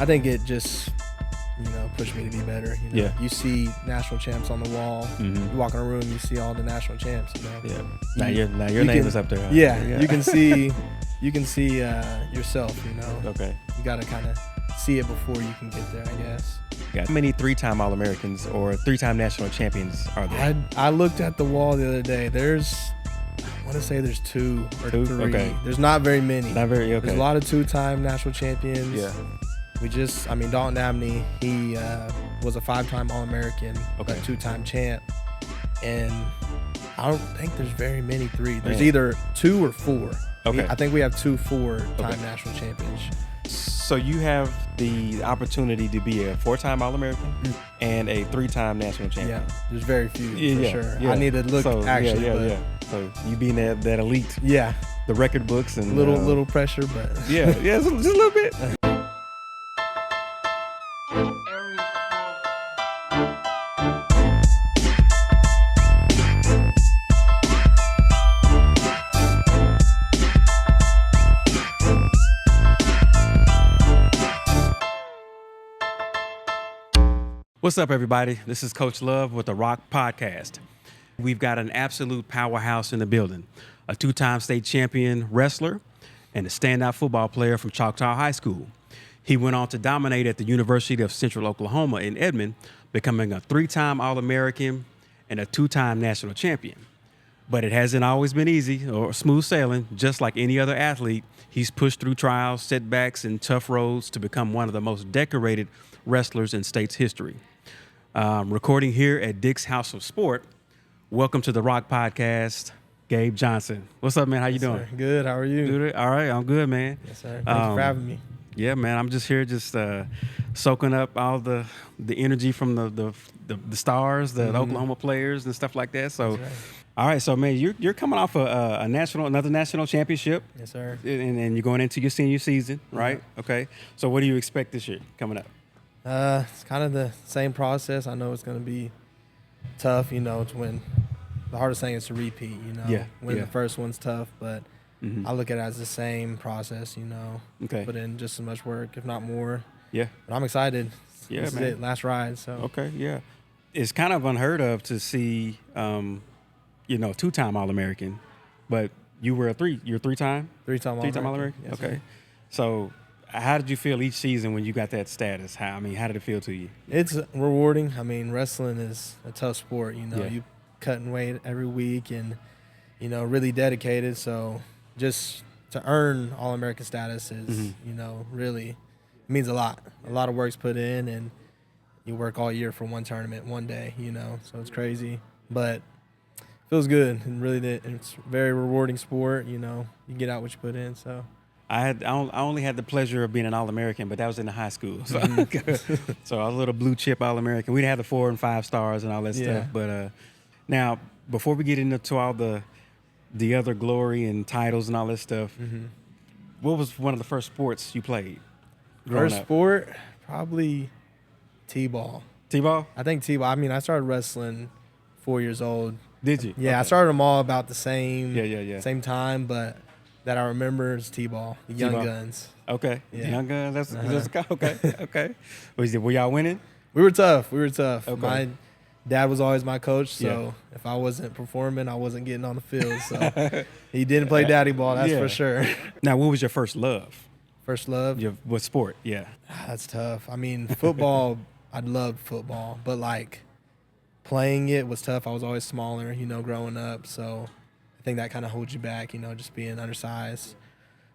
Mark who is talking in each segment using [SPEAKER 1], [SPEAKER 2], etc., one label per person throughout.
[SPEAKER 1] I think it just, pushed me to be better.
[SPEAKER 2] Yeah.
[SPEAKER 1] You see national champs on the wall.
[SPEAKER 2] Mm-hmm.
[SPEAKER 1] You walk in a room, you see all the national champs.
[SPEAKER 2] Yeah. Now your name is up there. Huh?
[SPEAKER 1] Yeah. You can see yourself.
[SPEAKER 2] Okay.
[SPEAKER 1] You got to kind of see it before you can get there, I guess.
[SPEAKER 2] How many 3-time All-Americans or 3-time national champions are there?
[SPEAKER 1] I looked at the wall the other day. I want to say there's 2 or 3.
[SPEAKER 2] Okay.
[SPEAKER 1] There's not very many.
[SPEAKER 2] Not very. Okay.
[SPEAKER 1] There's a lot of 2-time national champions.
[SPEAKER 2] Yeah.
[SPEAKER 1] Dalton Abney, he was a 5-time All-American,
[SPEAKER 2] Okay.
[SPEAKER 1] a 2-time champ. And I don't think there's very many 3. There's
[SPEAKER 2] Man.
[SPEAKER 1] either 2 or 4.
[SPEAKER 2] Okay.
[SPEAKER 1] I think we have 2 4-time
[SPEAKER 2] Okay.
[SPEAKER 1] national champions.
[SPEAKER 2] So you have the opportunity to be a 4-time All-American and a 3-time national champion.
[SPEAKER 1] Yeah, there's very few for sure.
[SPEAKER 2] Yeah.
[SPEAKER 1] I need to look actually.
[SPEAKER 2] Yeah. So you being that elite,
[SPEAKER 1] Yeah,
[SPEAKER 2] the record books and
[SPEAKER 1] little pressure, but
[SPEAKER 2] yeah, just a little bit. What's up, everybody? This is Coach Love with the ROK Podcast. We've got an absolute powerhouse in the building, a 2-time state champion wrestler and a standout football player from Choctaw High School. He went on to dominate at the University of Central Oklahoma in Edmond, becoming a 3-time All-American and a 2-time national champion. But it hasn't always been easy or smooth sailing. Just like any other athlete, he's pushed through trials, setbacks, and tough roads to become one of the most decorated wrestlers in state's history. Recording here at Dick's House of Sport. Welcome to the ROK Podcast, Gabe Johnson. What's up, man? How you doing?
[SPEAKER 1] Sir. Good. How are you?
[SPEAKER 2] Good. All right, I'm good, man.
[SPEAKER 1] Yes, sir. Thanks for having me.
[SPEAKER 2] Yeah, man. I'm just here, soaking up all the energy from the stars, the Oklahoma players, and stuff like that. So,
[SPEAKER 1] That's right.
[SPEAKER 2] All right. So, man, you're coming off another national championship.
[SPEAKER 1] Yes, sir.
[SPEAKER 2] And you're going into your senior season, right?
[SPEAKER 1] Yeah.
[SPEAKER 2] Okay. So, what do you expect this year coming up?
[SPEAKER 1] It's kind of the same process. I know it's going to be tough, to win. The hardest thing is to repeat,
[SPEAKER 2] Yeah,
[SPEAKER 1] Win
[SPEAKER 2] yeah.
[SPEAKER 1] the first one's tough, but I look at it as the same process,
[SPEAKER 2] Okay.
[SPEAKER 1] Put in just as much work, if not more.
[SPEAKER 2] Yeah.
[SPEAKER 1] But I'm excited.
[SPEAKER 2] Yeah,
[SPEAKER 1] This
[SPEAKER 2] man.
[SPEAKER 1] is it, last ride, so.
[SPEAKER 2] Okay, yeah. It's kind of unheard of to see, 2-time All-American, but you're 3-time?
[SPEAKER 1] 3-time All-American.
[SPEAKER 2] All-American?
[SPEAKER 1] Yes,
[SPEAKER 2] Okay.
[SPEAKER 1] sir.
[SPEAKER 2] So how did you feel each season when you got that status? How did it feel to you?
[SPEAKER 1] It's rewarding. Wrestling is a tough sport,
[SPEAKER 2] Yeah.
[SPEAKER 1] You cutting weight every week and, really dedicated. So just to earn All-American status is, really means a lot. A lot of work's put in, and you work all year for one tournament, one day, so it's crazy. But it feels good, and really it's a very rewarding sport, you get out what you put in, so.
[SPEAKER 2] I only had the pleasure of being an All-American, but that was in the high school. So, so I was a little blue chip All-American. We didn't have the 4 and 5 stars and all that stuff. But now, before we get into all the other glory and titles and all that stuff, what was one of the first sports you played?
[SPEAKER 1] First sport, probably T-ball.
[SPEAKER 2] T-ball?
[SPEAKER 1] I think T-ball. I started wrestling 4 years old.
[SPEAKER 2] Did you?
[SPEAKER 1] Yeah,
[SPEAKER 2] Okay.
[SPEAKER 1] I started them all about the same
[SPEAKER 2] Same
[SPEAKER 1] time, but that I remember is T-ball, the Young
[SPEAKER 2] T-ball.
[SPEAKER 1] Guns.
[SPEAKER 2] Okay.
[SPEAKER 1] Yeah.
[SPEAKER 2] Young Guns. That's okay. Okay. Were y'all winning?
[SPEAKER 1] We were tough.
[SPEAKER 2] Okay.
[SPEAKER 1] My dad was always my coach, so if I wasn't performing, I wasn't getting on the field. So he didn't play daddy ball, that's for sure.
[SPEAKER 2] Now, what was your first love?
[SPEAKER 1] First love?
[SPEAKER 2] What sport? Yeah.
[SPEAKER 1] That's tough. Football, I loved football, but playing it was tough. I was always smaller, growing up, so I think that kind of holds you back, just being undersized.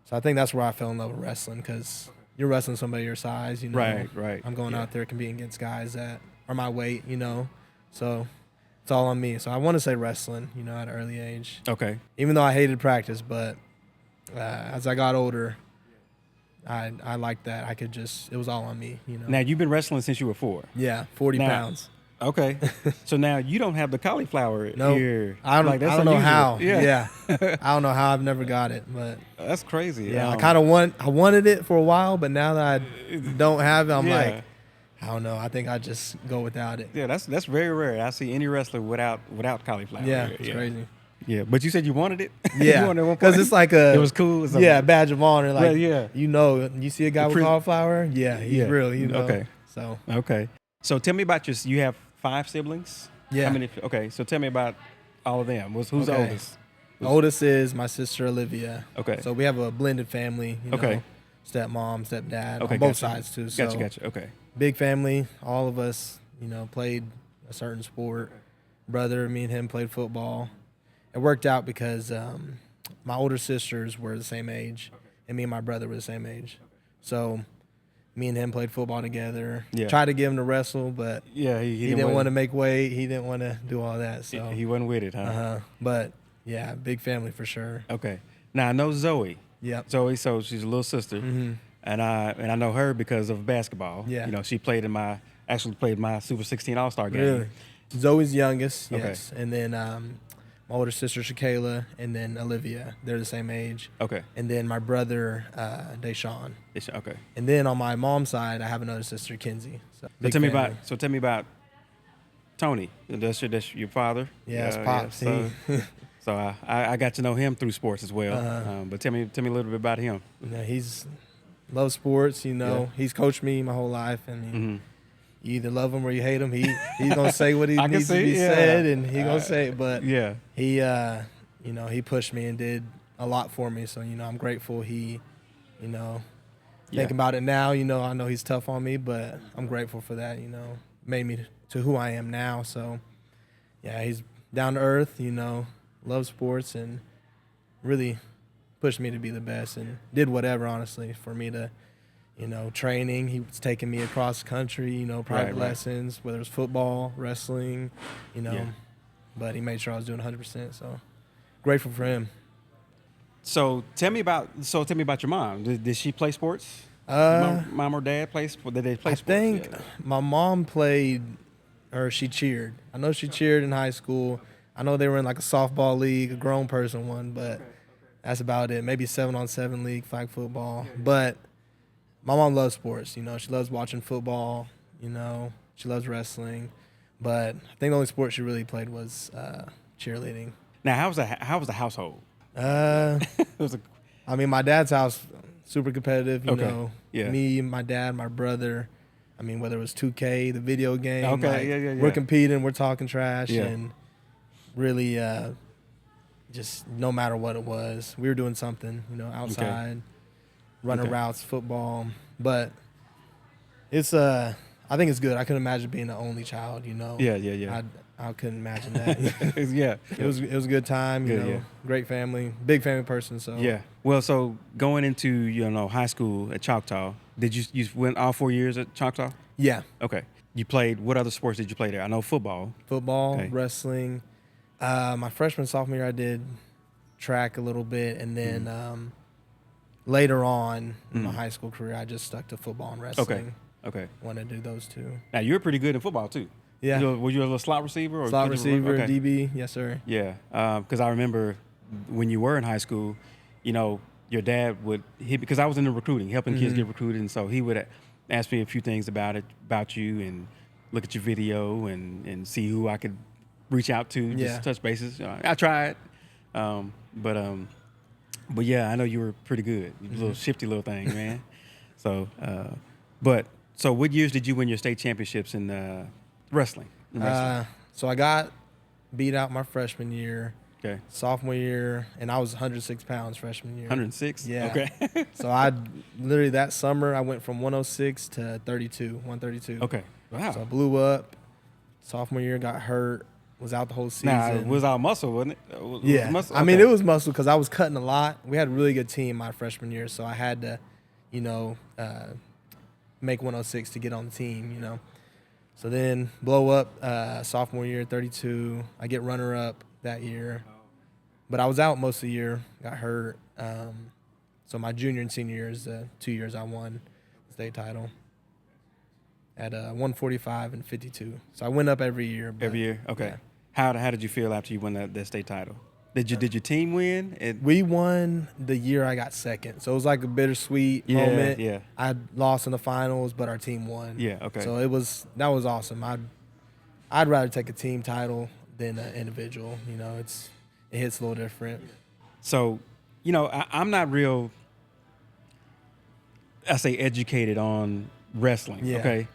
[SPEAKER 1] So I think that's where I fell in love with wrestling, because you're wrestling somebody your size,
[SPEAKER 2] Right.
[SPEAKER 1] I'm going out there competing against guys that are my weight, So it's all on me. So I want to say wrestling, at an early age.
[SPEAKER 2] Okay.
[SPEAKER 1] Even though I hated practice, but as I got older, I liked that. It was all on me,
[SPEAKER 2] Now, you've been wrestling since you were 4.
[SPEAKER 1] Yeah, 40
[SPEAKER 2] Now-
[SPEAKER 1] pounds.
[SPEAKER 2] Okay. So now you don't have the cauliflower
[SPEAKER 1] Nope.
[SPEAKER 2] here.
[SPEAKER 1] I don't know
[SPEAKER 2] unusual.
[SPEAKER 1] how.
[SPEAKER 2] Yeah.
[SPEAKER 1] I don't know how. I've never got it, but
[SPEAKER 2] That's crazy.
[SPEAKER 1] yeah, I wanted it for a while, but now that I don't have it, I'm like, I don't know. I think I just go without it.
[SPEAKER 2] Yeah, that's very rare. I see any wrestler without cauliflower.
[SPEAKER 1] Yeah,
[SPEAKER 2] here.
[SPEAKER 1] it's crazy.
[SPEAKER 2] Yeah, but you said you wanted it.
[SPEAKER 1] Yeah,
[SPEAKER 2] you wanted it at one
[SPEAKER 1] because
[SPEAKER 2] point?
[SPEAKER 1] it's like
[SPEAKER 2] it was cool.
[SPEAKER 1] badge of honor. Like,
[SPEAKER 2] Well, yeah.
[SPEAKER 1] You see a guy with cauliflower, he's real.
[SPEAKER 2] Okay.
[SPEAKER 1] So
[SPEAKER 2] Okay. So tell me about you have 5 siblings?
[SPEAKER 1] Yeah.
[SPEAKER 2] How many? Okay, so tell me about all of them. Who's the oldest?
[SPEAKER 1] The oldest is my sister Olivia.
[SPEAKER 2] Okay.
[SPEAKER 1] So we have a blended family.
[SPEAKER 2] Okay.
[SPEAKER 1] Stepmom, stepdad,
[SPEAKER 2] Okay,
[SPEAKER 1] on both
[SPEAKER 2] gotcha.
[SPEAKER 1] sides too. So
[SPEAKER 2] Gotcha. Okay.
[SPEAKER 1] big family. All of us, played a certain sport. Brother, me and him played football. It worked out because my older sisters were the same age, and me and my brother were the same age. So me and him played football together.
[SPEAKER 2] Yeah.
[SPEAKER 1] Tried to get him to wrestle, but
[SPEAKER 2] Yeah,
[SPEAKER 1] he didn't want to make weight. He didn't want to do all that. So
[SPEAKER 2] He wasn't with it, huh?
[SPEAKER 1] But yeah, big family for sure.
[SPEAKER 2] Okay. Now I know Zoe.
[SPEAKER 1] Yep.
[SPEAKER 2] Zoe, so she's a little sister, and I know her because of basketball.
[SPEAKER 1] Yeah.
[SPEAKER 2] She played in my Super 16 All-Star game.
[SPEAKER 1] Really? Zoe's youngest,
[SPEAKER 2] Okay.
[SPEAKER 1] yes. And then my older sister, Shakayla, and then Olivia. They're the same age.
[SPEAKER 2] Okay.
[SPEAKER 1] And then my brother, Deshaun.
[SPEAKER 2] Okay.
[SPEAKER 1] And then on my mom's side, I have another sister, Kinsey. So big
[SPEAKER 2] Tell me
[SPEAKER 1] family.
[SPEAKER 2] about Tony. That's your father.
[SPEAKER 1] Yeah, it's Pops.
[SPEAKER 2] So I got to know him through sports as well. But tell me a little bit about him.
[SPEAKER 1] He's loves sports.
[SPEAKER 2] Yeah.
[SPEAKER 1] He's coached me my whole life, and you either love him or you hate him. He's gonna say what he needs to be said, and he's gonna say it. But
[SPEAKER 2] Yeah.
[SPEAKER 1] he pushed me and did a lot for me. So I'm grateful. He, thinking about it now, I know he's tough on me, but I'm grateful for that. Made me to who I am now. So yeah, he's down to earth. Loves sports and really pushed me to be the best and did whatever, honestly, for me to, training. He was taking me across the country, private lessons, whether it was football, wrestling, but he made sure I was doing 100%. So grateful for him.
[SPEAKER 2] So tell me about your mom. Did she play sports? Mom or dad play sports? Did they play sports?
[SPEAKER 1] I think my mom played, or she cheered. I know she cheered in high school. I know they were in like a softball league, a grown person one, but that's about it. Maybe 7-on-7 league, flag football. But my mom loves sports. She loves watching football. She loves wrestling. But I think the only sport she really played was cheerleading.
[SPEAKER 2] Now, how was the household?
[SPEAKER 1] My dad's house, super competitive.
[SPEAKER 2] Okay. Yeah.
[SPEAKER 1] Me, my dad, my brother. Whether it was 2K, the video game.
[SPEAKER 2] Okay. Yeah.
[SPEAKER 1] We're competing. We're talking trash.
[SPEAKER 2] Yeah.
[SPEAKER 1] And really, just no matter what it was, we were doing something, outside, running routes, football. But it's I think it's good. I couldn't imagine being the only child,
[SPEAKER 2] Yeah.
[SPEAKER 1] I couldn't imagine that.
[SPEAKER 2] Yeah.
[SPEAKER 1] It was a good time, great family, big family person. So
[SPEAKER 2] Yeah. Well, so going into high school at Choctaw, did you went all 4 years at Choctaw?
[SPEAKER 1] Yeah.
[SPEAKER 2] Okay. You played, what other sports did you play there? I know football.
[SPEAKER 1] Okay. Wrestling. My freshman, sophomore year, I did track a little bit, and then later on in my high school career, I just stuck to football and wrestling.
[SPEAKER 2] Okay.
[SPEAKER 1] Wanted to do those two.
[SPEAKER 2] Now, you were pretty good in football, too.
[SPEAKER 1] Yeah.
[SPEAKER 2] Were you a little slot receiver? Or
[SPEAKER 1] slot receiver,
[SPEAKER 2] okay.
[SPEAKER 1] DB, yes, sir.
[SPEAKER 2] Yeah, because I remember when you were in high school, your dad because I was in the recruiting, helping kids get recruited, and so he would ask me a few things about you and look at your video and see who I could reach out to, just touch bases. I tried, but yeah, I know you were pretty good. You were a little shifty little thing, man. So, so what years did you win your state championships in wrestling?
[SPEAKER 1] So I got beat out my freshman year.
[SPEAKER 2] Okay.
[SPEAKER 1] Sophomore year, and I was 106 pounds freshman year.
[SPEAKER 2] 106?
[SPEAKER 1] Yeah.
[SPEAKER 2] Okay.
[SPEAKER 1] So I literally that summer I went from 106 to 132.
[SPEAKER 2] Okay. Wow.
[SPEAKER 1] So I blew up. Sophomore year got hurt. Was out the whole season.
[SPEAKER 2] Nah, it was all muscle, wasn't it?
[SPEAKER 1] Yeah.
[SPEAKER 2] Muscle?
[SPEAKER 1] Okay. It was muscle because I was cutting a lot. We had a really good team my freshman year, so I had to, make 106 to get on the team, So then blow up sophomore year, 32. I get runner up that year. But I was out most of the year, got hurt. So my junior and senior year is the 2 years I won the state title at 145 and 52. So I went up every year.
[SPEAKER 2] Every year? Okay.
[SPEAKER 1] Yeah.
[SPEAKER 2] How did you feel after you won that state title? Did your team win?
[SPEAKER 1] We won the year I got second. So it was like a bittersweet moment.
[SPEAKER 2] Yeah.
[SPEAKER 1] I lost in the finals, but our team won.
[SPEAKER 2] Yeah, okay.
[SPEAKER 1] So that was awesome. I'd rather take a team title than an individual. It's it hits a little different.
[SPEAKER 2] So, I'm not real, I say, educated on wrestling.
[SPEAKER 1] Yeah.
[SPEAKER 2] Okay.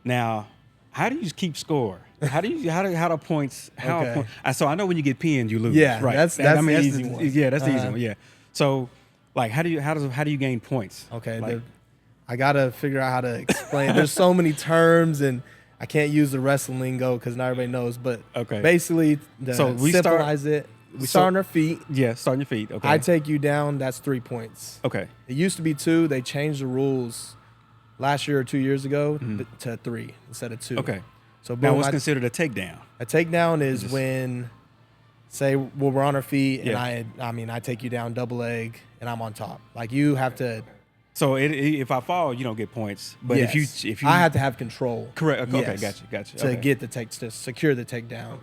[SPEAKER 2] Now, how do you keep score? How do points?
[SPEAKER 1] Okay.
[SPEAKER 2] So I know when you get pinned, you lose.
[SPEAKER 1] Yeah,
[SPEAKER 2] right.
[SPEAKER 1] that's the easy one.
[SPEAKER 2] Yeah, that's the easy one. Yeah. So, like, how do you gain points?
[SPEAKER 1] Okay.
[SPEAKER 2] Like,
[SPEAKER 1] I gotta figure out how to explain. There's so many terms, and I can't use the wrestling lingo because not everybody knows. But basically, simplify it. We start on our feet.
[SPEAKER 2] Yeah, start on your feet. Okay.
[SPEAKER 1] I take you down. That's 3 points.
[SPEAKER 2] Okay.
[SPEAKER 1] It used to be 2. They changed the rules last year or 2 years ago to 3 instead of 2.
[SPEAKER 2] Okay.
[SPEAKER 1] So boom,
[SPEAKER 2] now, what's considered a takedown?
[SPEAKER 1] A takedown is when, say, we're on our feet, and I take you down double leg, and I'm on top. Like, you have to.
[SPEAKER 2] So if I fall, you don't get points. But if you,
[SPEAKER 1] I have to have control.
[SPEAKER 2] Correct. Okay.
[SPEAKER 1] Yes,
[SPEAKER 2] Gotcha.
[SPEAKER 1] To get to secure the takedown,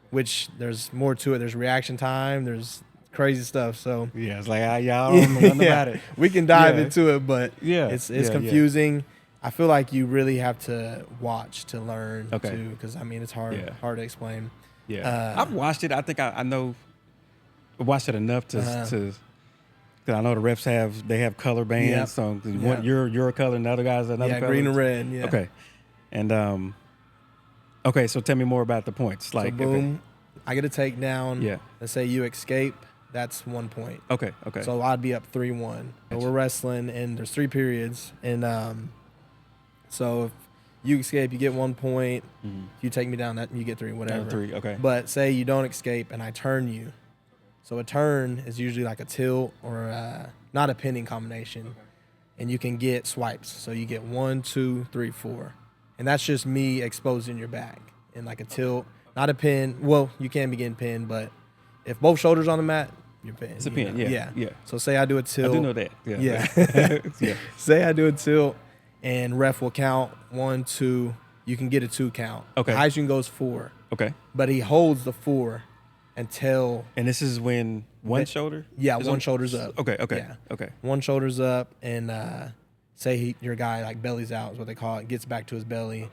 [SPEAKER 1] which there's more to it. There's reaction time. There's crazy stuff. So
[SPEAKER 2] yeah, it's like y'all don't know nothing about it.
[SPEAKER 1] We can dive into it, but
[SPEAKER 2] it's
[SPEAKER 1] confusing. Yeah. I feel like you really have to watch to learn too, because it's hard to explain.
[SPEAKER 2] Yeah, I've watched it. I think I know. I watched it enough to because I know the refs have color bands. Yep. So you're a color and the other guy's another color.
[SPEAKER 1] Green and red. Yeah.
[SPEAKER 2] Okay, and okay. So tell me more about the points. Like,
[SPEAKER 1] so boom, I get a takedown.
[SPEAKER 2] Yeah.
[SPEAKER 1] Let's say you escape. That's 1 point.
[SPEAKER 2] Okay.
[SPEAKER 1] So I'd be up 3-1. So we're wrestling, and there's 3 periods, and so if you escape, you get 1 point. If you take me down, that you get 3, whatever.
[SPEAKER 2] 3, okay.
[SPEAKER 1] But say you don't escape, and I turn you. So a turn is usually like a tilt or not a pinning combination, and you can get swipes. So you get 1, 2, 3, 4, and that's just me exposing your back. And like a tilt, not a pin. Well, you can be getting pinned, but if both shoulders on the mat, you're pinned.
[SPEAKER 2] It's a pin. Yeah.
[SPEAKER 1] So say I do a tilt.
[SPEAKER 2] I do know that.
[SPEAKER 1] Yeah. Say I do a tilt. And ref will count 1, 2. You can get a 2 count.
[SPEAKER 2] Okay.
[SPEAKER 1] The highest you can go is 4.
[SPEAKER 2] Okay.
[SPEAKER 1] But he holds the 4 until.
[SPEAKER 2] And this is when one shoulder?
[SPEAKER 1] Yeah, one shoulder's up.
[SPEAKER 2] Okay.
[SPEAKER 1] Yeah.
[SPEAKER 2] Okay.
[SPEAKER 1] One shoulder's up, and say your guy like bellies out is what they call it, gets back to his belly.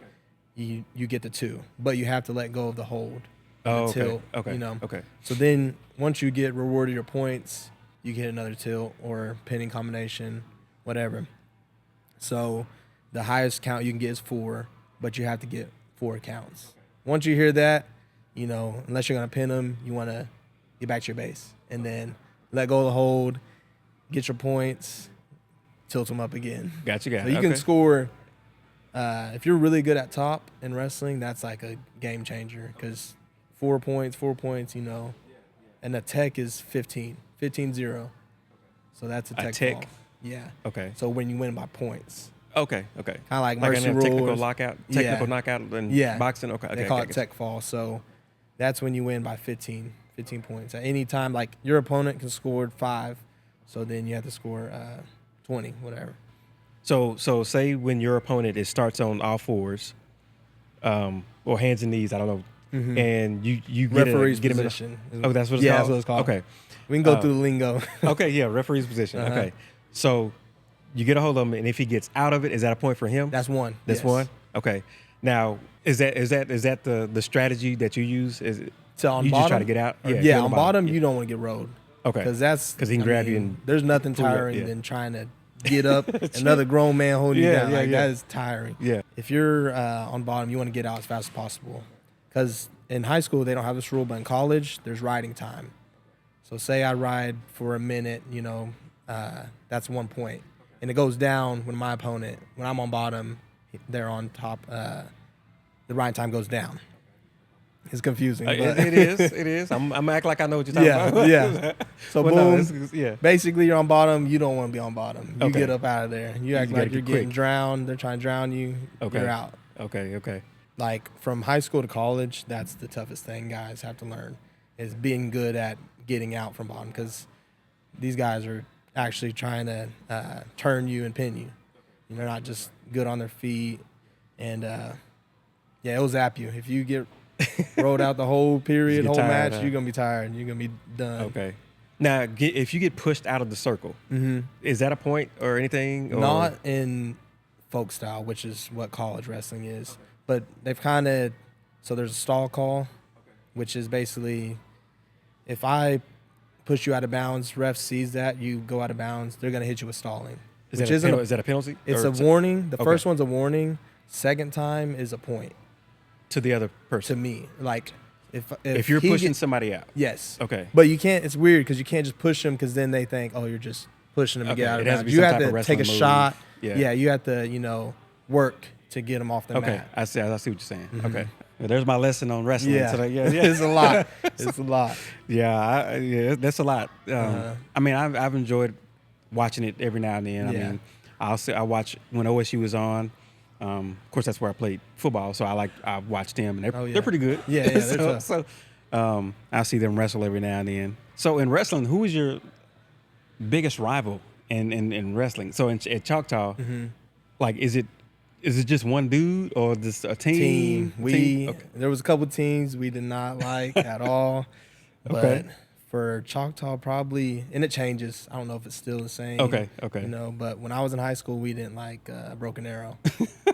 [SPEAKER 1] You get the 2, but you have to let go of the hold.
[SPEAKER 2] Oh,
[SPEAKER 1] tilt,
[SPEAKER 2] okay.
[SPEAKER 1] Okay. So then once you get rewarded your points, you get another tilt or pinning combination, whatever. So the highest count you can get is 4, but you have to get 4 counts. Once you hear that, unless you're going to pin them, you want to get back to your base and then let go of the hold, get your points, tilt them up again.
[SPEAKER 2] Gotcha.
[SPEAKER 1] So you can score. If you're really good at top in wrestling, that's like a game changer because 4 points, and the tech is 15-0. So that's a tech ball. Yeah.
[SPEAKER 2] Okay.
[SPEAKER 1] So when you win by points.
[SPEAKER 2] Okay.
[SPEAKER 1] Kind of like mercy
[SPEAKER 2] a
[SPEAKER 1] rule.
[SPEAKER 2] Technical knockout in boxing. Okay.
[SPEAKER 1] They call it tech fall. So that's when you win by 15 points. At any time, like your opponent can score 5, so then you have to score 20, whatever.
[SPEAKER 2] So say when your opponent starts on all 4s, or hands and knees, I don't know, and you
[SPEAKER 1] referee's
[SPEAKER 2] get
[SPEAKER 1] position.
[SPEAKER 2] That's what it's called?
[SPEAKER 1] Yeah, that's what it's called.
[SPEAKER 2] Okay.
[SPEAKER 1] We can go through the lingo.
[SPEAKER 2] Okay, yeah, referee's position. Okay. So you get a hold of him, and if he gets out of it, is that a point for him?
[SPEAKER 1] That's 1.
[SPEAKER 2] That's 1? Okay. Now, is that the strategy that you use? Is it
[SPEAKER 1] on
[SPEAKER 2] you
[SPEAKER 1] bottom?
[SPEAKER 2] Just try to get out?
[SPEAKER 1] Yeah, on bottom, you don't want to get rolled.
[SPEAKER 2] Okay.
[SPEAKER 1] Because
[SPEAKER 2] he can grab you and
[SPEAKER 1] there's nothing tiring than trying to get up, another grown man holding you down. That is tiring.
[SPEAKER 2] Yeah.
[SPEAKER 1] If you're on bottom, you want to get out as fast as possible. Because in high school, they don't have this rule, but in college, there's riding time. So say I ride for a minute, that's 1 point. And it goes down when when I'm on bottom, they're on top, the riding time goes down. It's confusing. But
[SPEAKER 2] it is. I'm acting like I know what you're talking about.
[SPEAKER 1] Yeah. So boom, basically you're on bottom. You don't want to be on bottom. You get up out of there. You act like you're getting drowned. They're trying to drown you. Okay. You're out.
[SPEAKER 2] Okay.
[SPEAKER 1] Like from high school to college, that's the toughest thing guys have to learn is being good at getting out from bottom because these guys are actually trying to turn you and pin you. They're not just good on their feet. And, it'll zap you. If you get rolled out the whole period, whole match, you're going to be tired. You're going to be done.
[SPEAKER 2] Okay. Now, if you get pushed out of the circle, is that a point or anything? Or?
[SPEAKER 1] Not in folk style, which is what college wrestling is. But they've kind of – so there's a stall call, which is basically if I push you out of bounds, ref sees that, you go out of bounds, they're going to hit you with stalling.
[SPEAKER 2] Is that a penalty?
[SPEAKER 1] It's a warning. The first one's a warning. Second time is a point.
[SPEAKER 2] To the other person?
[SPEAKER 1] To me. Like, if
[SPEAKER 2] you're pushing somebody out?
[SPEAKER 1] Yes.
[SPEAKER 2] Okay.
[SPEAKER 1] But you can't, it's weird because you can't just push them because then they think, oh, you're just pushing them to get out of bounds. You have to take a shot. Yeah, you have to, work to get them off the mat.
[SPEAKER 2] Okay, I see what you're saying.
[SPEAKER 1] Mm-hmm.
[SPEAKER 2] Okay. Well, there's my lesson on wrestling.
[SPEAKER 1] Yeah.
[SPEAKER 2] So
[SPEAKER 1] It's a lot. It's a lot.
[SPEAKER 2] Yeah, that's a lot. I mean, I've enjoyed watching it every now and then.
[SPEAKER 1] Yeah.
[SPEAKER 2] I mean, I watch when OSU was on. Of course, that's where I played football, so I watched them, and they're pretty good.
[SPEAKER 1] Yeah, they're tough.
[SPEAKER 2] So I see them wrestle every now and then. So in wrestling, who is your biggest rival in wrestling? So at Choctaw, like, is it just one dude or just a team?
[SPEAKER 1] There was a couple teams we did not like at all, but for Choctaw probably, and it changes. I don't know if it's still the same.
[SPEAKER 2] Okay.
[SPEAKER 1] But when I was in high school, we didn't like Broken Arrow.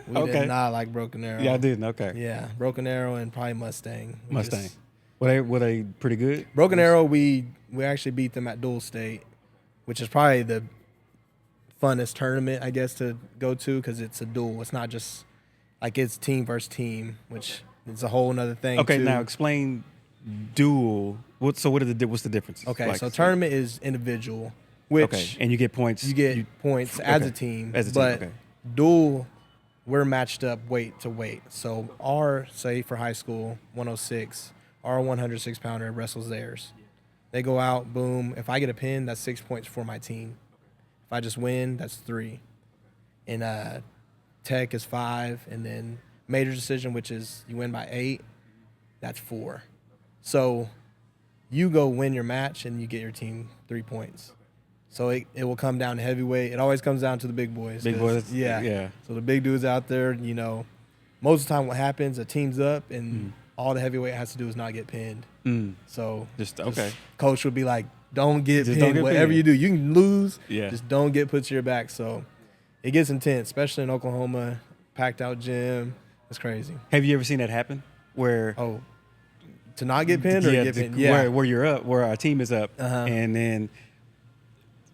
[SPEAKER 1] We did not like Broken Arrow.
[SPEAKER 2] Yeah, I didn't. Okay.
[SPEAKER 1] Yeah, Broken Arrow and probably Mustang.
[SPEAKER 2] Were they pretty good?
[SPEAKER 1] Broken Arrow, we actually beat them at Dual State, which is probably the funnest tournament, I guess, to go to because it's a duel. It's not just like it's team versus team, which is a whole nother thing.
[SPEAKER 2] Okay,
[SPEAKER 1] too.
[SPEAKER 2] now explain duel. What's the difference?
[SPEAKER 1] Okay,
[SPEAKER 2] like,
[SPEAKER 1] so tournament is individual, which
[SPEAKER 2] and you get points.
[SPEAKER 1] You get points as a team. But
[SPEAKER 2] okay.
[SPEAKER 1] Duel, we're matched up weight to weight. So say for high school, 106, our 106 pounder wrestles theirs. They go out, boom. If I get a pin, that's 6 points for my team. If I just win, that's 3. And tech is 5, and then major decision, which is you win by 8, that's 4. So you go win your match, and you get your team 3 points. So it will come down to heavyweight. It always comes down to the big boys.
[SPEAKER 2] Big boys,
[SPEAKER 1] yeah. So the big dudes out there, most of the time what happens, a team's up, and all the heavyweight has to do is not get pinned. So just coach would be like, don't get pinned. Whatever you do, you can lose. Yeah. Just don't get put to your back. So it gets intense, especially in Oklahoma, packed out gym. It's crazy.
[SPEAKER 2] Have you ever seen that happen? Where
[SPEAKER 1] to not get pinned or get pinned? Yeah.
[SPEAKER 2] Where you're up, where our team is up, and then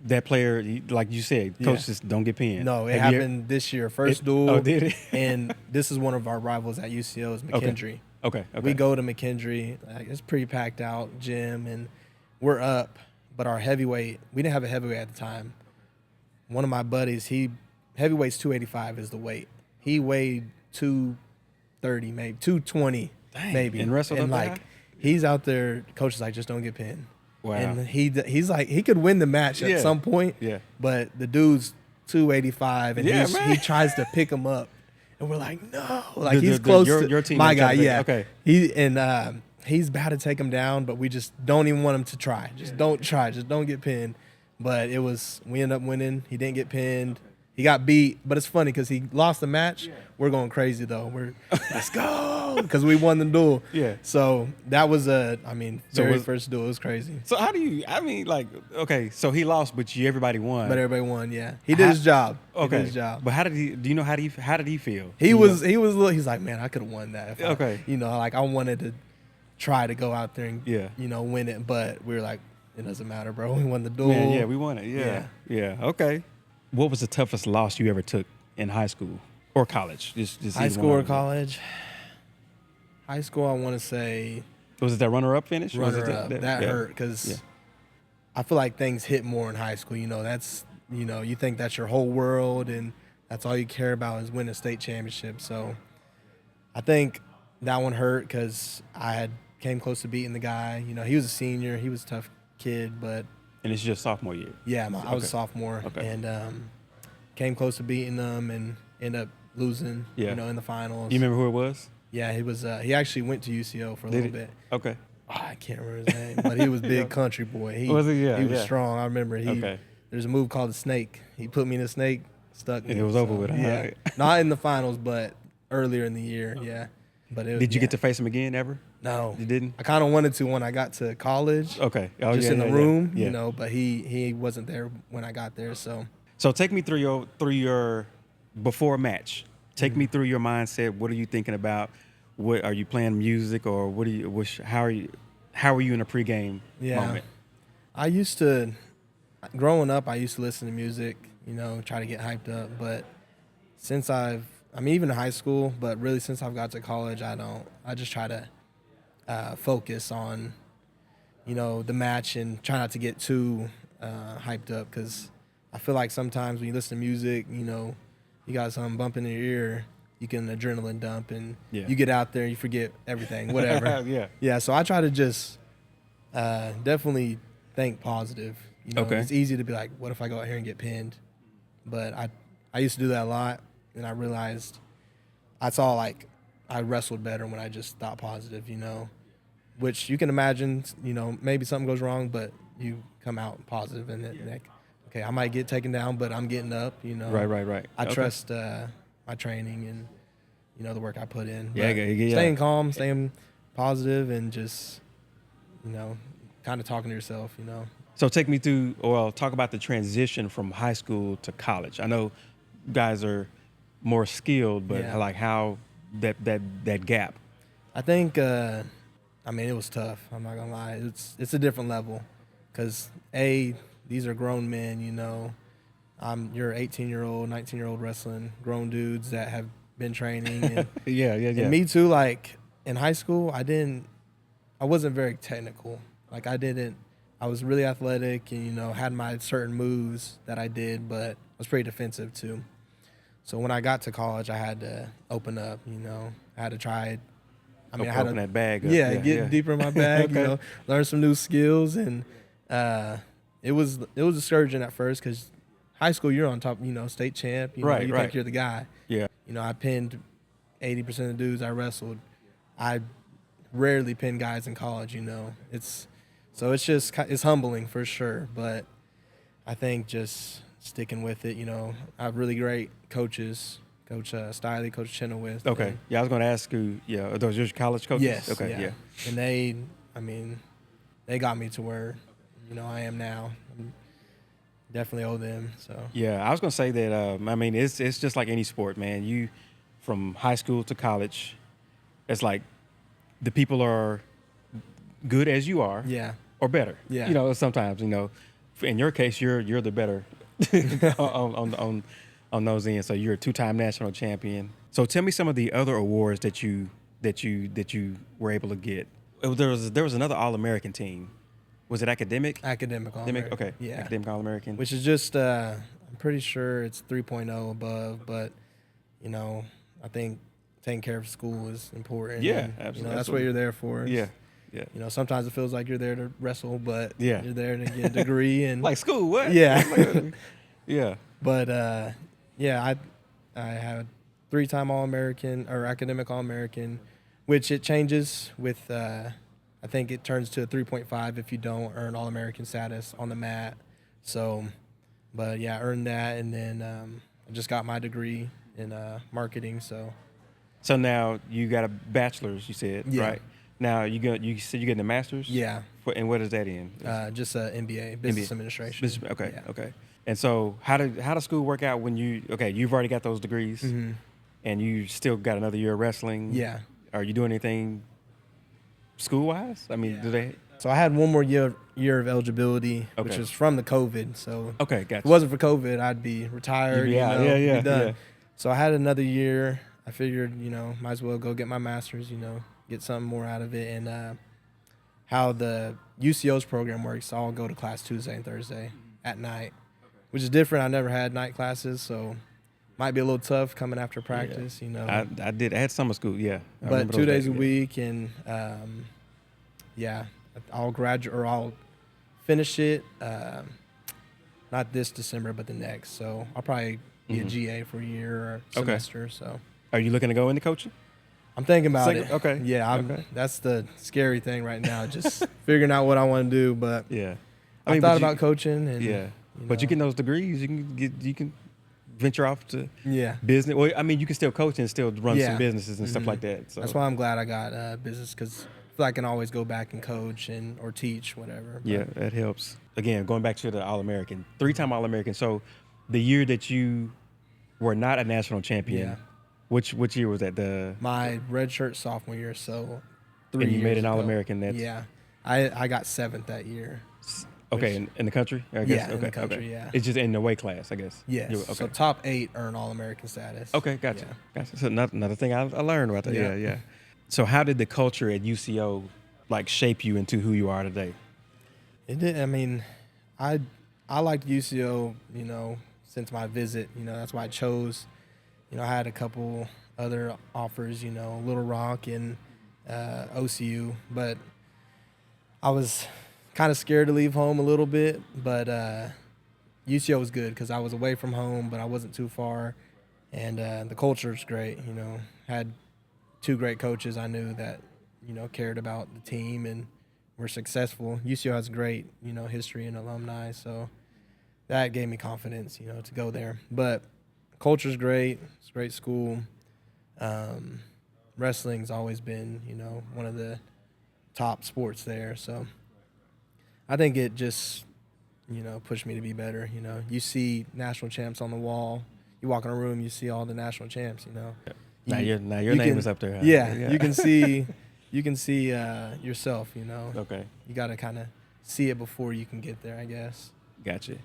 [SPEAKER 2] that player, like you said, coach just don't get pinned.
[SPEAKER 1] No, it happened this year. First duel.
[SPEAKER 2] Oh, did it?
[SPEAKER 1] And this is one of our rivals at UCO is McKendree.
[SPEAKER 2] Okay.
[SPEAKER 1] We go to McKendree. It's pretty packed out gym, and we're up. But our heavyweight, we didn't have a heavyweight at the time. One of my buddies, heavyweight's 285 is the weight. He weighed 230, maybe 220, maybe.
[SPEAKER 2] And wrestled
[SPEAKER 1] and
[SPEAKER 2] up
[SPEAKER 1] he's out there. Coach is like, just don't get pinned.
[SPEAKER 2] Wow.
[SPEAKER 1] And he's like, he could win the match at some point. Yeah. But the dude's 285, and he tries to pick him up, and we're like, no, like he's close to
[SPEAKER 2] your team.
[SPEAKER 1] My guy, yeah.
[SPEAKER 2] Okay.
[SPEAKER 1] He's about to take him down, but we just don't even want him to try. Don't try. Just don't get pinned. But we ended up winning. He didn't get pinned. He got beat, but it's funny because he lost the match. We're going crazy though. Let's go, because we won the duel. Yeah. So that was first duel. It was crazy.
[SPEAKER 2] So so he lost, but everybody won.
[SPEAKER 1] But everybody won. Yeah. He did his job.
[SPEAKER 2] Okay.
[SPEAKER 1] He did his job.
[SPEAKER 2] But how did he feel?
[SPEAKER 1] He's like, man, I could have won that. I wanted to try to go out there and win it, but we were like, it doesn't matter, bro. We won the duel.
[SPEAKER 2] Yeah, we won it. Yeah. Okay. What was the toughest loss you ever took in high school or college? Just
[SPEAKER 1] high school or college? High school, I want to say.
[SPEAKER 2] Was it that runner-up finish?
[SPEAKER 1] Runner-up. That hurt because I feel like things hit more in high school. That's you think that's your whole world and that's all you care about is winning a state championship. So I think that one hurt because I came close to beating the guy. He was a senior. He was a tough kid, but.
[SPEAKER 2] And it's your sophomore year?
[SPEAKER 1] Yeah, I was a sophomore. Okay. And came close to beating them and ended up losing, in the finals.
[SPEAKER 2] You remember who it was?
[SPEAKER 1] Yeah, he was. He actually went to UCO for a little bit.
[SPEAKER 2] Okay.
[SPEAKER 1] I can't remember his name, but he was big country boy. He
[SPEAKER 2] was he? Yeah,
[SPEAKER 1] he was strong. I remember there's a move called the snake. He put me in a snake, stuck me.
[SPEAKER 2] And it was over with.
[SPEAKER 1] Yeah,
[SPEAKER 2] right.
[SPEAKER 1] Not in the finals, but earlier in the year. Yeah. But
[SPEAKER 2] did you get to face him again ever?
[SPEAKER 1] No,
[SPEAKER 2] you didn't.
[SPEAKER 1] I kind of wanted to when I got to college.
[SPEAKER 2] Okay,
[SPEAKER 1] just in the room, But he wasn't there when I got there. So
[SPEAKER 2] take me through your before a match. Take me through your mindset. What are you thinking about? What are you playing music or how are you? how were you in a pregame
[SPEAKER 1] Yeah.
[SPEAKER 2] moment?
[SPEAKER 1] Growing up, I used to listen to music, try to get hyped up. But since even in high school, but really since I've got to college, I just try to focus on, the match and try not to get too hyped up, because I feel like sometimes when you listen to music, you got something bumping in your ear, you can adrenaline dump, and you get out there, you forget everything, whatever. Yeah, so I try to just definitely think positive. It's easy to be like, what if I go out here and get pinned? But I used to do that a lot, and I realized I saw like I wrestled better when I just thought positive, which you can imagine, maybe something goes wrong, but you come out positive, and like, okay, I might get taken down, but I'm getting up,
[SPEAKER 2] Right.
[SPEAKER 1] I trust my training and, the work I put in.
[SPEAKER 2] Yeah.
[SPEAKER 1] Staying calm, staying positive, and just, kind of talking to yourself,
[SPEAKER 2] So take me through, or talk about the transition from high school to college. I know guys are more skilled, but like how that gap.
[SPEAKER 1] I think, it was tough. I'm not gonna lie. It's a different level, because these are grown men. You're 18-year-old, 19-year-old wrestling, grown dudes that have been training. And, and me too. Like in high school, I wasn't very technical. Like I was really athletic and, had my certain moves that I did, but I was pretty defensive too. So when I got to college, I had to open up, I had to try. I had
[SPEAKER 2] open that bag up.
[SPEAKER 1] Get deeper in my bag, learn some new skills. And it was discouraging at first, because high school, you're on top, state champ, you think you're the guy.
[SPEAKER 2] Yeah.
[SPEAKER 1] I pinned 80% of the dudes I wrestled. I rarely pin guys in college, it's humbling for sure. But I think just sticking with it, I have really great coaches, Coach Stiley, Coach Chenoweth.
[SPEAKER 2] Okay. I was going to ask you, are those your college coaches?
[SPEAKER 1] Yes.
[SPEAKER 2] Okay. Yeah.
[SPEAKER 1] And they got me to where, I am now. Definitely owe them. So.
[SPEAKER 2] Yeah, I was going to say that, it's just like any sport, man. You, from high school to college, it's like the people are good as you are.
[SPEAKER 1] Yeah.
[SPEAKER 2] Or better.
[SPEAKER 1] Yeah.
[SPEAKER 2] Sometimes, in your case, you're the better on those ends. So you're a 2-time national champion. So tell me some of the other awards that you were able to get. There was another All-American team. Was it academic?
[SPEAKER 1] Academic All-American.
[SPEAKER 2] Okay.
[SPEAKER 1] Yeah.
[SPEAKER 2] Academic All-American.
[SPEAKER 1] Which is just, I'm pretty sure it's 3.0 above, but, I think taking care of school is important.
[SPEAKER 2] Yeah,
[SPEAKER 1] and,
[SPEAKER 2] absolutely.
[SPEAKER 1] That's what you're there for.
[SPEAKER 2] Yeah.
[SPEAKER 1] Sometimes it feels like you're there to wrestle, but
[SPEAKER 2] you're
[SPEAKER 1] there to get a degree. And
[SPEAKER 2] like school, what?
[SPEAKER 1] Yeah.
[SPEAKER 2] Yeah.
[SPEAKER 1] But, I had 3-time All-American or academic All-American, which it changes with, I think it turns to a 3.5 if you don't earn All-American status on the mat. So, but I earned that, and then I just got my degree in marketing.
[SPEAKER 2] So now you got a bachelor's, you said, right? Now you said you're getting a master's?
[SPEAKER 1] Yeah.
[SPEAKER 2] And what is that in?
[SPEAKER 1] Just an MBA, business administration.
[SPEAKER 2] Okay. And so how does school work out when you've already got those degrees, and you still got another year of wrestling?
[SPEAKER 1] Yeah.
[SPEAKER 2] Are you doing anything school-wise? Do they?
[SPEAKER 1] So I had one more year of eligibility, which is from the COVID. So
[SPEAKER 2] gotcha.
[SPEAKER 1] If it wasn't for COVID, I'd be retired. Be done.
[SPEAKER 2] Yeah.
[SPEAKER 1] So I had another year. I figured, might as well go get my master's, get something more out of it. And how the UCO's program works, I'll go to class Tuesday and Thursday at night, which is different. I never had night classes, so might be a little tough coming after practice,
[SPEAKER 2] I had summer school,
[SPEAKER 1] but 2 days a week, and I'll graduate, or I'll finish it not this December, but the next. So I'll probably be a GA for a year or semester. So
[SPEAKER 2] are you looking to go into coaching?
[SPEAKER 1] I'm thinking about it.
[SPEAKER 2] Okay.
[SPEAKER 1] Yeah, that's the scary thing right now, just figuring out what I want to do. But I thought about coaching, and
[SPEAKER 2] but you get those degrees, you can venture off to business. Well, you can still coach and still run some businesses and stuff like that. So
[SPEAKER 1] that's why I'm glad I got business, because I feel like I can always go back and coach or teach, whatever.
[SPEAKER 2] Yeah, that helps. Again, going back to the All-American, 3-time All-American. So the year that you were not a national champion, which year was that?
[SPEAKER 1] My redshirt sophomore year. So 3
[SPEAKER 2] and you
[SPEAKER 1] years
[SPEAKER 2] made an
[SPEAKER 1] ago.
[SPEAKER 2] All-American.
[SPEAKER 1] I I got 7th that year.
[SPEAKER 2] Okay, in the country? I guess.
[SPEAKER 1] Yeah, in the country, yeah.
[SPEAKER 2] It's just in the weight class, I guess.
[SPEAKER 1] Yes.
[SPEAKER 2] Okay.
[SPEAKER 1] So top 8 earn All-American status.
[SPEAKER 2] Okay, gotcha.
[SPEAKER 1] Yeah.
[SPEAKER 2] Gotcha. So another thing I learned about that. Yeah. So how did the culture at UCO like shape you into who you are today?
[SPEAKER 1] It did. I mean, I liked UCO, since my visit. That's why I chose. I had a couple other offers, Little Rock and OCU, but I was kind of scared to leave home a little bit, but UCO was good because I was away from home, but I wasn't too far, and the culture is great. Had 2 great coaches I knew that cared about the team and were successful. UCO has great history and alumni, so that gave me confidence to go there. But culture's great. It's a great school. Wrestling's always been one of the top sports there, so I think it just, pushed me to be better. You see national champs on the wall. You walk in a room, you see all the national champs.
[SPEAKER 2] Now your name is up there. Huh?
[SPEAKER 1] Yeah, you can see yourself.
[SPEAKER 2] Okay.
[SPEAKER 1] You got to kind of see it before you can get there, I guess.
[SPEAKER 2] Gotcha.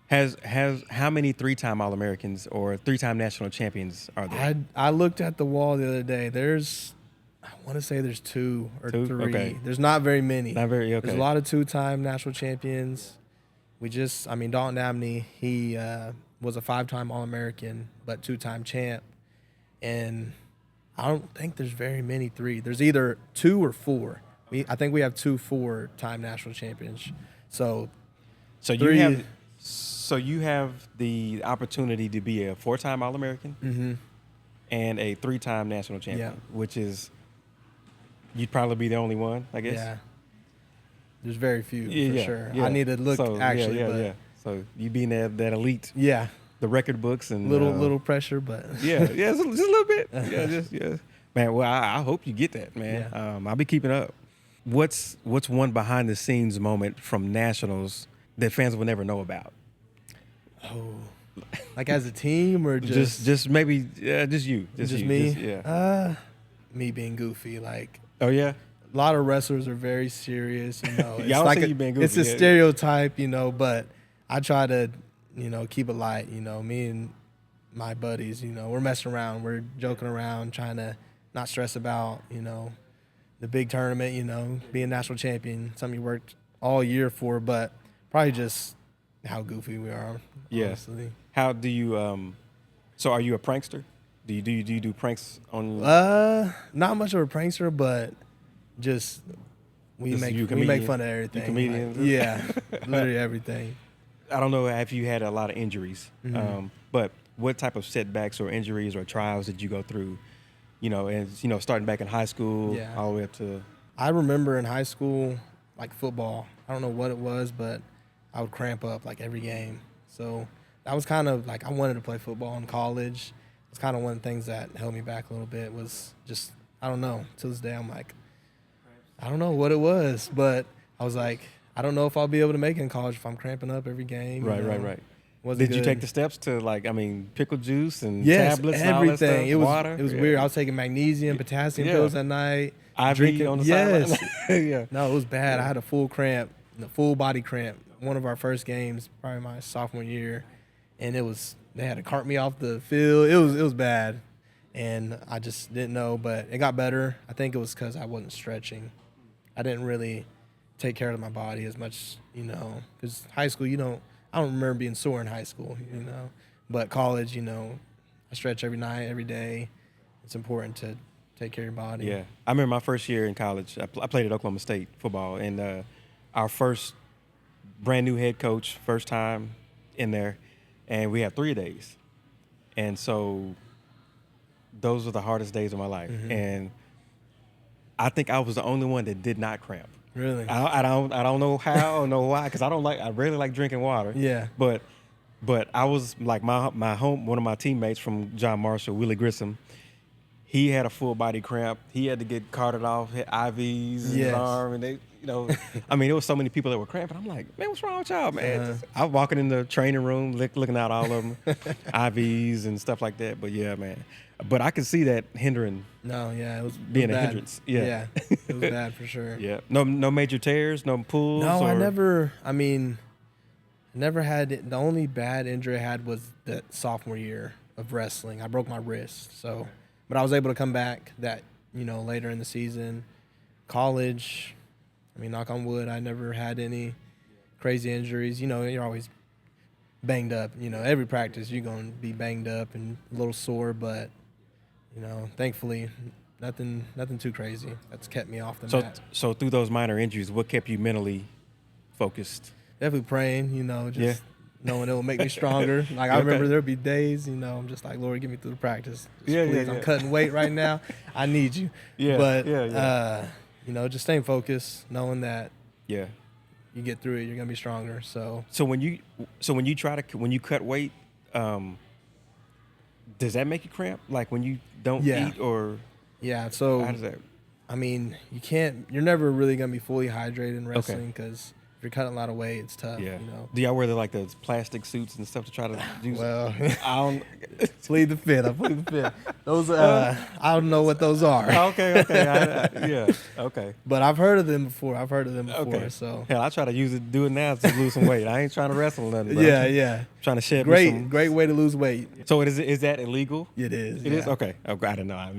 [SPEAKER 2] Has how many 3-time All-Americans or 3-time national champions are there?
[SPEAKER 1] I looked at the wall the other day. I want to say there's 2 or 3.
[SPEAKER 2] Okay.
[SPEAKER 1] There's not very many.
[SPEAKER 2] Not very, okay.
[SPEAKER 1] There's a lot of 2-time national champions. Dalton Abney, he was a 5-time All-American, but 2-time champ. And I don't think there's very many 3. There's either 2 or 4. I think we have 2 4-time national champions. So
[SPEAKER 2] you have the opportunity to be a 4-time All-American and a 3-time national champion, which is you'd probably be the only one, I guess.
[SPEAKER 1] Yeah. There's very few, for sure.
[SPEAKER 2] Yeah.
[SPEAKER 1] I need to look, actually.
[SPEAKER 2] Yeah. So you being that elite.
[SPEAKER 1] Yeah.
[SPEAKER 2] The record books and
[SPEAKER 1] little pressure, but
[SPEAKER 2] just a little bit. Yeah. Man, well, I hope you get that, man.
[SPEAKER 1] Yeah.
[SPEAKER 2] I'll be keeping up. What's one behind the scenes moment from nationals that fans will never know about?
[SPEAKER 1] Oh, like as a team or
[SPEAKER 2] just maybe just you,
[SPEAKER 1] just me?
[SPEAKER 2] Yeah.
[SPEAKER 1] Me being goofy, like.
[SPEAKER 2] Oh yeah.
[SPEAKER 1] A lot of wrestlers are very serious, It's
[SPEAKER 2] Yeah, I don't see you being goofy.
[SPEAKER 1] It's a stereotype, but I try to, keep it light. Me and my buddies, we're messing around, we're joking around, trying to not stress about, the big tournament, being national champion, something you worked all year for, but probably just how goofy we are.
[SPEAKER 2] Yeah.
[SPEAKER 1] Honestly.
[SPEAKER 2] How do you? So are you a prankster? Do you do pranks on?
[SPEAKER 1] Not much of a prankster, but just we make fun of everything.
[SPEAKER 2] You comedians?
[SPEAKER 1] Like, yeah, literally everything.
[SPEAKER 2] I don't know if you had a lot of injuries, but what type of setbacks or injuries or trials did you go through? Starting back in high school, all the way up to.
[SPEAKER 1] I remember in high school, like football. I don't know what it was, but I would cramp up like every game. So that was kind of like I wanted to play football in college. It's kind of one of the things that held me back a little bit was just, I don't know. To this day, I'm like, I don't know what it was, but I was like, I don't know if I'll be able to make it in college if I'm cramping up every game.
[SPEAKER 2] Right.
[SPEAKER 1] Did
[SPEAKER 2] you take the steps to pickle juice and
[SPEAKER 1] yes,
[SPEAKER 2] tablets and
[SPEAKER 1] everything.
[SPEAKER 2] all that stuff?
[SPEAKER 1] It was
[SPEAKER 2] water?
[SPEAKER 1] It was weird. I was taking magnesium, potassium pills at night.
[SPEAKER 2] IV
[SPEAKER 1] drinking
[SPEAKER 2] on the
[SPEAKER 1] yes.
[SPEAKER 2] sideline. Yeah.
[SPEAKER 1] No, it was bad. I had a full cramp, a full body cramp. One of our first games, probably my sophomore year, and they had to cart me off the field. It was bad, and I just didn't know, but it got better. I think it was because I wasn't stretching. I didn't really take care of my body as much, because high school, I don't remember being sore in high school, but college, I stretch every night, every day. It's important to take care of your body.
[SPEAKER 2] Yeah. I remember my first year in college, I played at Oklahoma State football, and our first brand new head coach, first time in there, and we had 3 days. And so those were the hardest days of my life. Mm-hmm. And I think I was the only one that did not cramp.
[SPEAKER 1] Really?
[SPEAKER 2] I don't know how or know why, because I really like drinking water.
[SPEAKER 1] Yeah.
[SPEAKER 2] But I was like one of my teammates from John Marshall, Willie Grissom, he had a full body cramp. He had to get carted off, hit IVs in his arm, and they, I mean, there was so many people that were cramping. I'm like, man, what's wrong with y'all, man? I was walking in the training room, looking at all of them, IVs and stuff like that. But yeah, man. But I could see that hindering.
[SPEAKER 1] No, yeah, it was
[SPEAKER 2] being
[SPEAKER 1] bad.
[SPEAKER 2] A hindrance. Yeah,
[SPEAKER 1] it was bad for sure.
[SPEAKER 2] Yeah, no major tears, no pulls.
[SPEAKER 1] No, I never had it. The only bad injury I had was the sophomore year of wrestling. I broke my wrist, so, but I was able to come back that, later in the season. College, knock on wood, I never had any crazy injuries. You're always banged up. Every practice you're going to be banged up and a little sore, but, thankfully nothing too crazy that's kept me off the mat.
[SPEAKER 2] So through those minor injuries, what kept you mentally focused?
[SPEAKER 1] Definitely praying, just knowing it will make me stronger. Like, I remember there'll be days, I'm just like, Lord, get me through the practice. Please, I'm cutting weight right now. I need you. Just staying focused, knowing that you get through it, you're gonna be stronger. So
[SPEAKER 2] when you cut weight, does that make you cramp? Like when you don't eat or?
[SPEAKER 1] Yeah. So
[SPEAKER 2] how does that?
[SPEAKER 1] You're never really gonna be fully hydrated in wrestling because if you're cutting a lot of weight, it's tough.
[SPEAKER 2] Yeah. Do y'all wear the plastic suits and stuff to try to do?
[SPEAKER 1] Well,
[SPEAKER 2] I don't.
[SPEAKER 1] Plead the fifth. I plead the fifth. Those, I don't know what those are.
[SPEAKER 2] Okay. Okay.
[SPEAKER 1] But I've heard of them before. Okay. So
[SPEAKER 2] hell, I try to do it now to lose some weight. I ain't trying to wrestle nothing.
[SPEAKER 1] Yeah.
[SPEAKER 2] Trying to shed.
[SPEAKER 1] Great way to lose weight.
[SPEAKER 2] So is that illegal?
[SPEAKER 1] It is.
[SPEAKER 2] It is? Okay. I didn't know.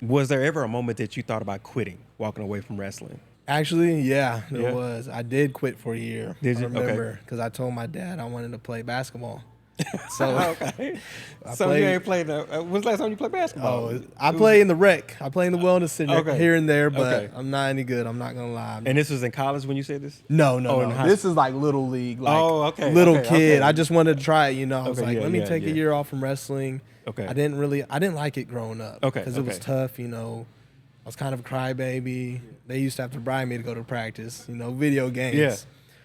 [SPEAKER 2] Was there ever a moment that you thought about quitting, walking away from wrestling?
[SPEAKER 1] Actually, there was. I did quit for a year.
[SPEAKER 2] Did you?
[SPEAKER 1] I remember because I told my dad I wanted to play basketball. So
[SPEAKER 2] you ain't played. When's the last time you played basketball?
[SPEAKER 1] I play in the rec. I play in the wellness center here and there, but I'm not any good. I'm not gonna lie.
[SPEAKER 2] And this was in college when you said this?
[SPEAKER 1] No. This is like little league. Like little kid.
[SPEAKER 2] Okay.
[SPEAKER 1] I just wanted to try it. I was like, let me take a year off from wrestling.
[SPEAKER 2] Okay.
[SPEAKER 1] I didn't like it growing up. Because it was tough. I was kind of a crybaby. They used to have to bribe me to go to practice. Video games.
[SPEAKER 2] Yeah.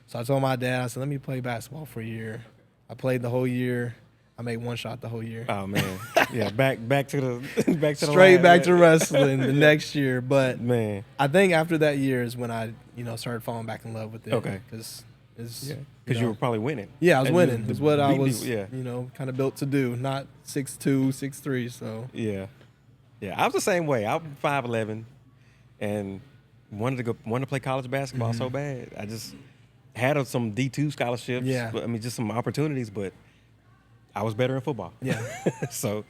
[SPEAKER 1] So I told my dad, I said, let me play basketball for a year. I played the whole year. I made one shot the whole year.
[SPEAKER 2] Oh man, yeah, back to the
[SPEAKER 1] straight back to wrestling the next year. But
[SPEAKER 2] man,
[SPEAKER 1] I think after that year is when I started falling back in love with it.
[SPEAKER 2] Okay,
[SPEAKER 1] because
[SPEAKER 2] you were probably winning.
[SPEAKER 1] Yeah, I was winning. It's what I was kind of built to do. Not 6'2", 6'3". So
[SPEAKER 2] yeah, I was the same way. I'm 5'11", and wanted to play college basketball so bad. I just had some D2 scholarships.
[SPEAKER 1] Yeah,
[SPEAKER 2] just some opportunities, but I was better in football.
[SPEAKER 1] Yeah.
[SPEAKER 2] So,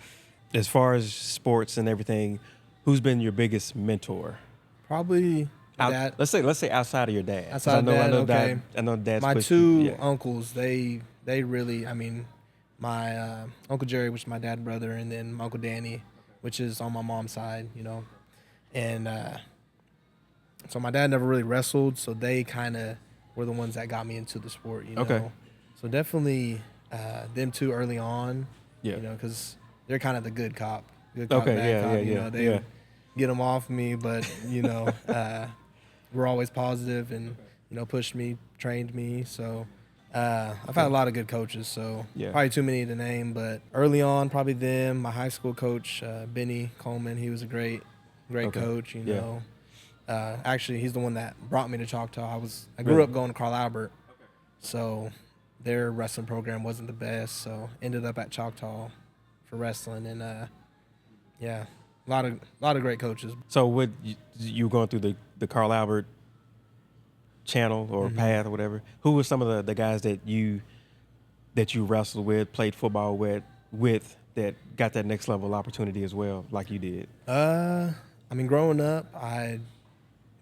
[SPEAKER 2] as far as sports and everything, who's been your biggest mentor?
[SPEAKER 1] Probably dad.
[SPEAKER 2] Let's say outside of your dad.
[SPEAKER 1] Outside of dad,
[SPEAKER 2] I know dad's
[SPEAKER 1] my two uncles. They really. My Uncle Jerry, which is my dad's brother, and then my Uncle Danny, which is on my mom's side. And so my dad never really wrestled, so they kind of were the ones that got me into the sport.
[SPEAKER 2] Okay.
[SPEAKER 1] So definitely. Them two early on, because they're kind of the good cop, bad cop. They get them off me, but we're always positive and pushed me, trained me. So I've had a lot of good coaches. So probably too many to name, but early on, probably them. My high school coach, Benny Coleman, he was a great coach. Actually, he's the one that brought me to Choctaw. I grew up going to Carl Albert, so. Their wrestling program wasn't the best, so ended up at Choctaw for wrestling, and a lot of great coaches.
[SPEAKER 2] So, what you were going through the Carl Albert channel or path or whatever? Who were some of the guys that you wrestled with, played football with that got that next level opportunity as well, like you did?
[SPEAKER 1] Growing up, our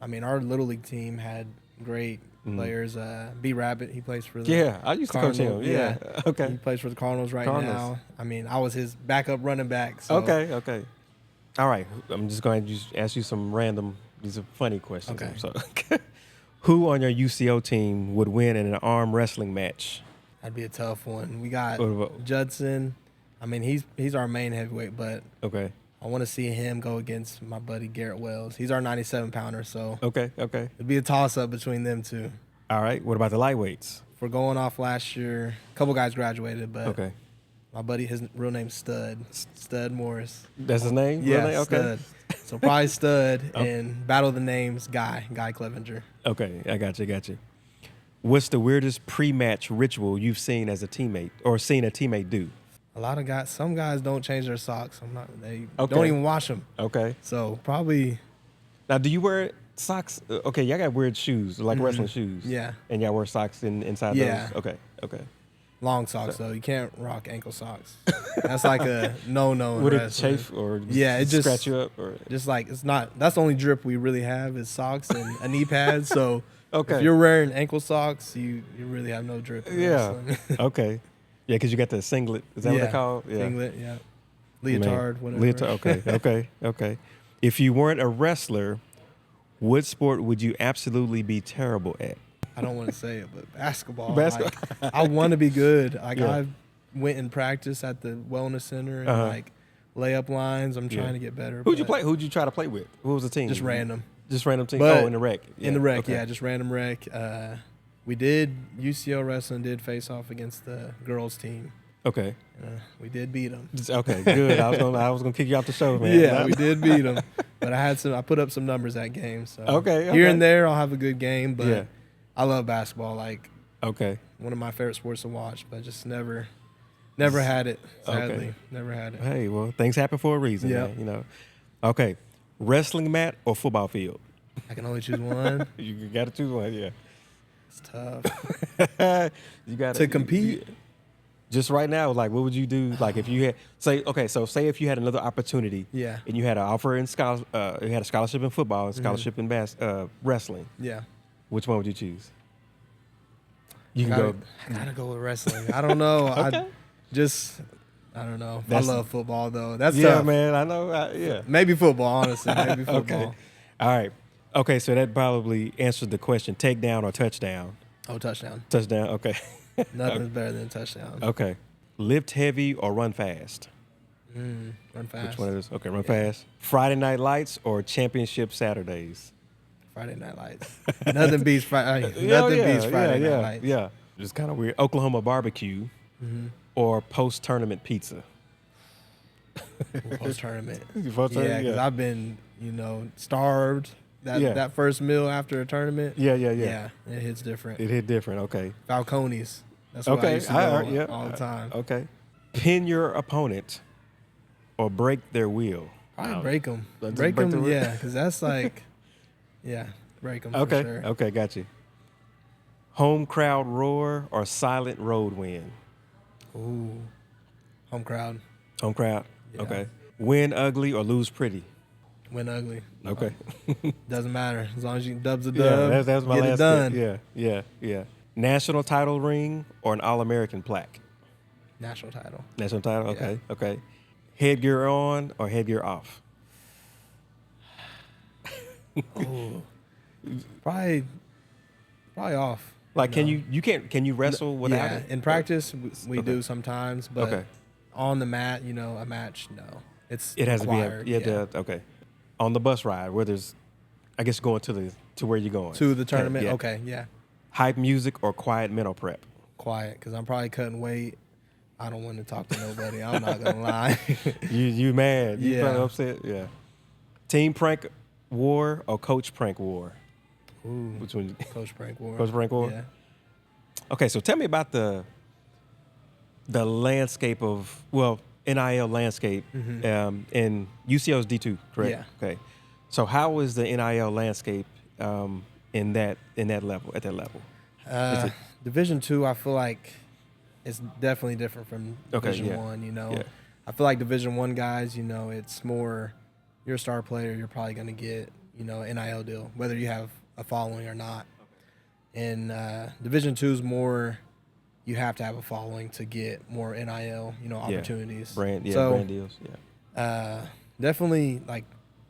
[SPEAKER 1] little league team had great players. B Rabbit, he plays for the
[SPEAKER 2] I used
[SPEAKER 1] Cardinals.
[SPEAKER 2] to coach him. Yeah. Okay.
[SPEAKER 1] He plays for the Cardinals now. I was his backup running back. So.
[SPEAKER 2] Okay. All right. I'm just going to ask you some random. These are funny questions.
[SPEAKER 1] Okay.
[SPEAKER 2] So, who on your UCO team would win in an arm wrestling match?
[SPEAKER 1] That'd be a tough one. We got Judson. He's our main heavyweight, but I want to see him go against my buddy Garrett Wells. He's our 97-pounder, so
[SPEAKER 2] okay.
[SPEAKER 1] It'd be a toss-up between them two.
[SPEAKER 2] All right. What about the lightweights?
[SPEAKER 1] We're going off last year. A couple guys graduated, but My buddy, his real name's Stud Morris.
[SPEAKER 2] That's his name?
[SPEAKER 1] Yeah,
[SPEAKER 2] Real name? Okay.
[SPEAKER 1] Stud. So probably Stud and Battle of the Names, Guy Clevenger.
[SPEAKER 2] Okay, I got you. What's the weirdest pre-match ritual you've seen as a teammate or seen a teammate do?
[SPEAKER 1] A lot of guys, some guys don't change their socks. They
[SPEAKER 2] Okay.
[SPEAKER 1] don't even wash them.
[SPEAKER 2] Okay.
[SPEAKER 1] So probably,
[SPEAKER 2] Now, do you wear socks? Okay, y'all got weird shoes, like wrestling shoes.
[SPEAKER 1] Yeah.
[SPEAKER 2] And y'all wear socks inside
[SPEAKER 1] Yeah.
[SPEAKER 2] those? Okay.
[SPEAKER 1] long socks though. You can't rock ankle socks. That's like a no-no.
[SPEAKER 2] Would it
[SPEAKER 1] wrestling.
[SPEAKER 2] chafe or
[SPEAKER 1] Yeah, it just
[SPEAKER 2] scratch you up? Or?
[SPEAKER 1] Just like it's not. That's the only drip we really have is socks and a knee pad. So
[SPEAKER 2] Okay.
[SPEAKER 1] if you're wearing ankle socks, you really have no drip. in
[SPEAKER 2] Yeah.
[SPEAKER 1] wrestling.
[SPEAKER 2] Okay. Yeah, because you got the singlet. Is that what they call? Yeah.
[SPEAKER 1] Singlet, yeah. Leotard,
[SPEAKER 2] Man.
[SPEAKER 1] whatever.
[SPEAKER 2] Leotard. Okay. If you weren't a wrestler, what sport would you absolutely be terrible at?
[SPEAKER 1] I don't want to say it, but basketball.
[SPEAKER 2] Basketball.
[SPEAKER 1] Like, I want to be good. Like
[SPEAKER 2] Yeah.
[SPEAKER 1] I went and practiced at the wellness center and like layup lines. I'm trying to get better.
[SPEAKER 2] Who'd you play? Who'd you try to play with? Who was the team?
[SPEAKER 1] Just random.
[SPEAKER 2] Just random team.
[SPEAKER 1] But
[SPEAKER 2] in the rec.
[SPEAKER 1] In the rec,
[SPEAKER 2] Okay.
[SPEAKER 1] yeah, just random rec. We did UCL wrestling did face off against the girls team.
[SPEAKER 2] Okay.
[SPEAKER 1] We did beat them.
[SPEAKER 2] Okay. Good. I was gonna kick you off the show, man.
[SPEAKER 1] Yeah, we did beat them. But I put up some numbers that game. So
[SPEAKER 2] Okay.
[SPEAKER 1] here and there, I'll have a good game. But
[SPEAKER 2] Yeah.
[SPEAKER 1] I love basketball. Like
[SPEAKER 2] Okay.
[SPEAKER 1] one of my favorite sports to watch. But just never had it. Sadly,
[SPEAKER 2] Okay.
[SPEAKER 1] never had it.
[SPEAKER 2] Hey, well, things happen for a reason.
[SPEAKER 1] Yeah.
[SPEAKER 2] Man, you know. Okay. Wrestling mat or football field?
[SPEAKER 1] I can only choose one.
[SPEAKER 2] You got to choose one. Yeah.
[SPEAKER 1] It's tough
[SPEAKER 2] You got
[SPEAKER 1] to compete.
[SPEAKER 2] Just right now, like, what would you do? Like, if you had say if you had another opportunity,
[SPEAKER 1] Yeah.
[SPEAKER 2] and you had an offer in you had a scholarship in football, and scholarship in wrestling.
[SPEAKER 1] Yeah.
[SPEAKER 2] Which one would you choose? You can go.
[SPEAKER 1] I gotta go with wrestling. I don't know.
[SPEAKER 2] Okay.
[SPEAKER 1] I don't know. I
[SPEAKER 2] That's-
[SPEAKER 1] love football though. That's
[SPEAKER 2] Yeah,
[SPEAKER 1] tough.
[SPEAKER 2] man. I know. Yeah.
[SPEAKER 1] Maybe football, honestly. Maybe football.
[SPEAKER 2] Okay. All right. Okay, so that probably answered the question: takedown or touchdown?
[SPEAKER 1] Oh, touchdown.
[SPEAKER 2] Touchdown. Okay.
[SPEAKER 1] Nothing's better than a touchdown.
[SPEAKER 2] Okay. Lift heavy or run fast?
[SPEAKER 1] Run fast.
[SPEAKER 2] Which one it is? Okay, run fast. Friday Night Lights or Championship Saturdays?
[SPEAKER 1] Friday Night Lights. Nothing beats Friday. Nothing beats Friday Night Lights.
[SPEAKER 2] Yeah. Just kind of weird. Oklahoma barbecue or post tournament pizza?
[SPEAKER 1] Post tournament.
[SPEAKER 2] Post
[SPEAKER 1] Yeah,
[SPEAKER 2] tournament,
[SPEAKER 1] because I've been, starved. That first meal after a tournament.
[SPEAKER 2] Yeah.
[SPEAKER 1] Yeah, it hits different.
[SPEAKER 2] It hit different. Okay.
[SPEAKER 1] Falcones. That's what I
[SPEAKER 2] Okay.
[SPEAKER 1] used to go
[SPEAKER 2] Yeah.
[SPEAKER 1] all the time.
[SPEAKER 2] Okay. Pin your opponent or break their wheel?
[SPEAKER 1] Probably break them.
[SPEAKER 2] Just
[SPEAKER 1] Break
[SPEAKER 2] break the
[SPEAKER 1] them,
[SPEAKER 2] wheel?
[SPEAKER 1] yeah, because that's like, break them
[SPEAKER 2] Okay.
[SPEAKER 1] for sure.
[SPEAKER 2] Okay. Got you. Home crowd roar or silent road wind?
[SPEAKER 1] Ooh, home crowd.
[SPEAKER 2] Home crowd.
[SPEAKER 1] Yeah.
[SPEAKER 2] Okay. Win ugly or lose pretty?
[SPEAKER 1] Win ugly.
[SPEAKER 2] Okay.
[SPEAKER 1] Doesn't matter as long as you dub's a dub.
[SPEAKER 2] Yeah, that's my
[SPEAKER 1] get
[SPEAKER 2] last
[SPEAKER 1] it done.
[SPEAKER 2] pick. Yeah. National title ring or an All-American plaque?
[SPEAKER 1] National title.
[SPEAKER 2] National title.
[SPEAKER 1] Yeah.
[SPEAKER 2] Okay. Headgear on or headgear off?
[SPEAKER 1] Ooh, probably off.
[SPEAKER 2] Like, can you wrestle without
[SPEAKER 1] Yeah,
[SPEAKER 2] it?
[SPEAKER 1] in practice we
[SPEAKER 2] Okay.
[SPEAKER 1] do sometimes, but
[SPEAKER 2] Okay.
[SPEAKER 1] on the mat, a match, no.
[SPEAKER 2] It has
[SPEAKER 1] required,
[SPEAKER 2] to be. Okay. On the bus ride, where there's, I guess, going to where you're going
[SPEAKER 1] to the tournament.
[SPEAKER 2] Yeah.
[SPEAKER 1] Okay, yeah.
[SPEAKER 2] Hype music or quiet mental prep?
[SPEAKER 1] Quiet, because I'm probably cutting weight. I don't want to talk to nobody. I'm not gonna lie.
[SPEAKER 2] You mad? You
[SPEAKER 1] Yeah.
[SPEAKER 2] probably upset? Yeah. Team prank war or coach prank war?
[SPEAKER 1] Ooh,
[SPEAKER 2] Which one?
[SPEAKER 1] Coach Prank War.
[SPEAKER 2] Coach Prank War?
[SPEAKER 1] Yeah.
[SPEAKER 2] Okay, so tell me about the landscape of NIL landscape in UCL's D2, correct?
[SPEAKER 1] Yeah.
[SPEAKER 2] Okay. So how is the NIL landscape in that level at that level?
[SPEAKER 1] Division II, I feel like it's definitely different from Division
[SPEAKER 2] yeah.
[SPEAKER 1] One.
[SPEAKER 2] Yeah.
[SPEAKER 1] I feel like Division I guys, it's more you're a star player, you're probably gonna get an NIL deal, whether you have a following or not. And Division II is more you have to have a following to get more NIL, opportunities.
[SPEAKER 2] Brand deals. Yeah.
[SPEAKER 1] Definitely like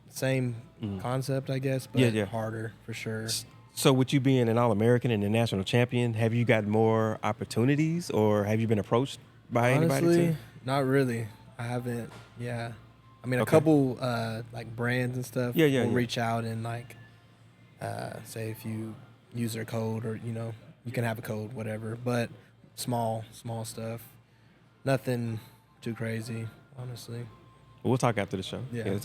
[SPEAKER 1] same concept, I guess, but
[SPEAKER 2] Yeah.
[SPEAKER 1] harder for sure.
[SPEAKER 2] So with you being an All-American and a national champion, have you got more opportunities or have you been approached by anybody?
[SPEAKER 1] Honestly, not really. I haven't. Yeah, I mean, a
[SPEAKER 2] Okay.
[SPEAKER 1] couple like brands and stuff.
[SPEAKER 2] Yeah,
[SPEAKER 1] will
[SPEAKER 2] yeah.
[SPEAKER 1] reach out and like say if you use their code or you can have a code, whatever. But small stuff. Nothing too crazy, honestly.
[SPEAKER 2] We'll talk after the show.
[SPEAKER 1] Yeah.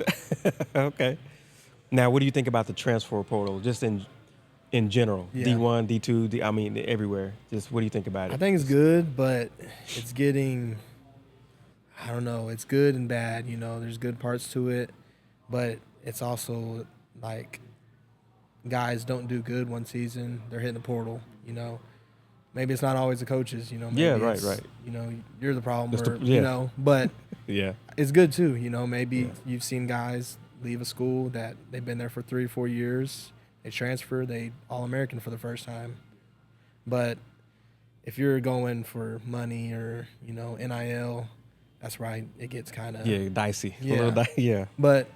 [SPEAKER 2] Okay. Now, what do you think about the transfer portal, just in general?
[SPEAKER 1] Yeah.
[SPEAKER 2] D1, D2, I mean, everywhere. Just what do you think about it?
[SPEAKER 1] I think it's good, but it's getting, I don't know, it's good and bad. You know, there's good parts to it, but it's also like guys don't do good one season, they're hitting the portal, you know. Maybe it's not always the coaches, you know. Maybe
[SPEAKER 2] right.
[SPEAKER 1] You know, you're the problem, or,
[SPEAKER 2] yeah.
[SPEAKER 1] you know, but
[SPEAKER 2] Yeah.
[SPEAKER 1] it's good too, you know. Maybe you've seen guys leave a school that they've been there for 3 or 4 years, they transfer, they All-American for the first time. But if you're going for money or, you know, NIL, that's right, it gets kind of
[SPEAKER 2] dicey.
[SPEAKER 1] Yeah.
[SPEAKER 2] A little yeah.
[SPEAKER 1] But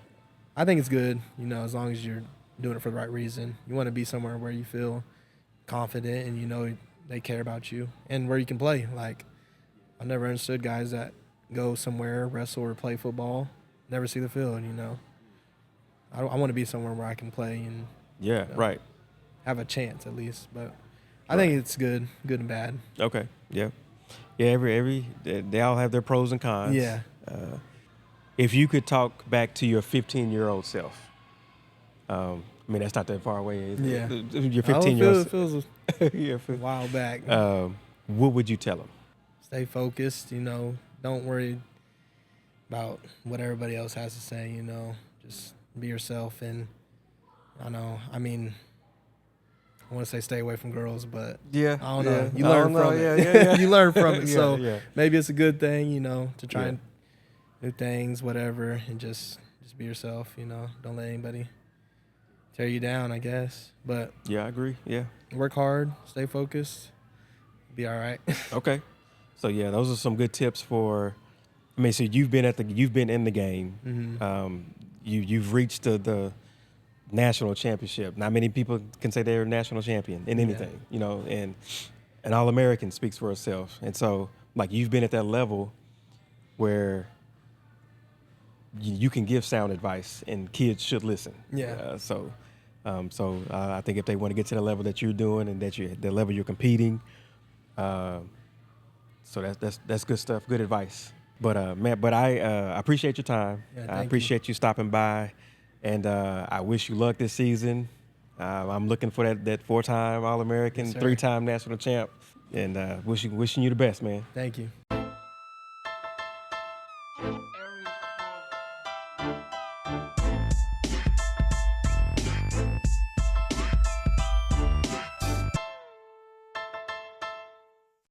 [SPEAKER 1] I think it's good, you know, as long as you're doing it for the right reason. You want to be somewhere where you feel confident and you know they care about you and where you can play. Like, I've never understood guys that go somewhere, wrestle or play football, never see the field, you know. I want to be somewhere where I can play and
[SPEAKER 2] Yeah,
[SPEAKER 1] you know,
[SPEAKER 2] right.
[SPEAKER 1] have a chance at least. But I think it's good and bad.
[SPEAKER 2] Okay. Yeah. Yeah. They all have their pros and cons.
[SPEAKER 1] Yeah.
[SPEAKER 2] If you could talk back to your 15-year-old self, I mean, that's not that far away. Is it?
[SPEAKER 1] Yeah.
[SPEAKER 2] Your 15-year-old
[SPEAKER 1] It feels
[SPEAKER 2] yeah,
[SPEAKER 1] a while back.
[SPEAKER 2] what would you tell them?
[SPEAKER 1] Stay focused, you know. Don't worry about what everybody else has to say, you know. Just be yourself. And I want to say stay away from girls, but
[SPEAKER 2] Yeah,
[SPEAKER 1] I don't know.
[SPEAKER 2] yeah.
[SPEAKER 1] You learn from it.
[SPEAKER 2] Yeah.
[SPEAKER 1] You learn from it.
[SPEAKER 2] Yeah,
[SPEAKER 1] So
[SPEAKER 2] yeah.
[SPEAKER 1] maybe it's a good thing, you know, to try
[SPEAKER 2] Yeah.
[SPEAKER 1] and do things, whatever, and just be yourself, you know. Don't let anybody tear you down, I guess. But
[SPEAKER 2] Yeah, I agree. Yeah.
[SPEAKER 1] work hard, stay focused, be all right.
[SPEAKER 2] Okay. So yeah, those are some good tips for. I mean, so you've been in the game.
[SPEAKER 1] Mm-hmm.
[SPEAKER 2] You've reached the national championship. Not many people can say they're a national champion in anything, you know. And an All-American speaks for itself. And so, like, you've been at that level where you can give sound advice, and kids should listen.
[SPEAKER 1] Yeah.
[SPEAKER 2] So I think if they want to get to the level that you're doing and the level you're competing. So that's good stuff, good advice. But man, I appreciate your time.
[SPEAKER 1] Yeah,
[SPEAKER 2] I appreciate you stopping by, and I wish you luck this season. I'm looking for that 4-time All-American,
[SPEAKER 1] Yes, sir.
[SPEAKER 2] 3-time national champ, and wishing you the best, man.
[SPEAKER 1] Thank you.